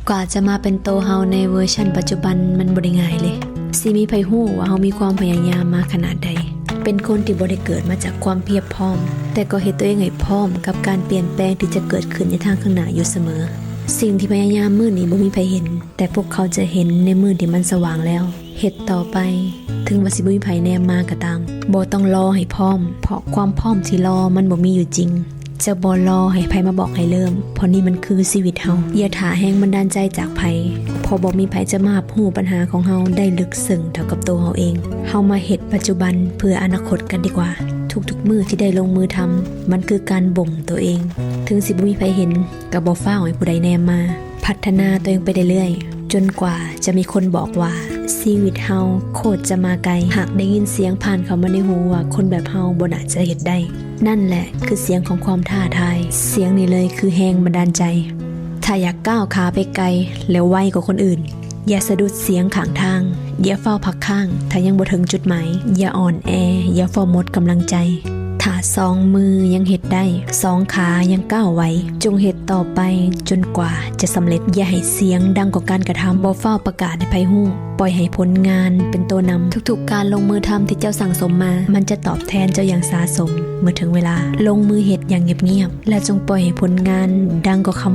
กว่าจะมาเป็นโตเฮาในเวอร์ชันปัจจุบันมันบ่ได้ง่ายเลยสิมีไผฮู้ว่าเฮามีความพยายามมาขนาดใดเป็นคนที่บ่ได้เกิดมาจากความเพียบพร้อมแต่ก็เฮ็ดตัวเองให้พร้อมกับการเปลี่ยนแปลงที่จะเกิดขึ้นในทางข้างหน้าอยู่เสมอสิ่งที่พยายามมื้อนี้บ่มีไผเห็นแต่พวกเขาจะเห็นในมื้อที่มันสว่างแล้วเฮ็ดต่อไปถึงว่าสิบ่มีไผแนมมาก็ตามบ่ต้องรอให้พร้อมเพราะความพร้อมที่รอมันบ่มีอยู่จริงจะบ่รอให้ไผมาบอกให้เริ่มเพราะนี่มันคือชีวิตเฮาอย่าท่าแฮงบันดาลใจจากไผเพราะบ่มีไผจะมาฮู้ปัญหาของเฮาได้ลึกซึ้งเท่ากับตัวเฮาเองเฮามาเฮ็ดปัจจุบันเพื่ออนาคตกันดีกว่าทุกๆมื้อที่ได้ลงมือทำมันคือการบ่มตัวเองถึงสิบ่มีไผเห็นก็บ่ฟ้าวให้ผู้ใดแนมมาพัฒนาตัวเองไปเรื่อยๆจนกว่าจะมีคนบอกว่าชีวิตเฮาโคตรจะมาไกลหากได้ยินเสียงผ่านเข้ามาในหูว่าคนแบบเฮาบ่น่าจะเฮ็ดได้นั่นแหละคือเสียงของความท้าทายเสียงนี้เลยคือแรงบันดาลใจถ้าอยากก้าวขาไปไกลแล้วไวกว่าคนอื่นอย่าสะดุดเสียงข้างทางอย่าเฝ้าพักข้างถ้ายังบ่ถึงจุดหมายอย่าอ่อนแออย่าเฝ้าหมดกำลังใจถ้าสองมือยังเฮ็ดได้สองขายังก้าวไหวจงเฮ็ดต่อไปจนกว่าจะสำเร็จอย่าให้เสียงดังกว่าการกระทำบ่เฝ้าประกาศให้ไผฮู้ปล่อยให้ผลงานเป็นตัวนำทุกๆการลงมือทำที่เจ้าสั่งสมมามันจะตอบแทนเจ้าอย่างสาสมเมื่อถึงเวลาลงมือเฮ็ดอย่างเงียบๆและจงปล่อยให้ผลงานดังกว่าคำ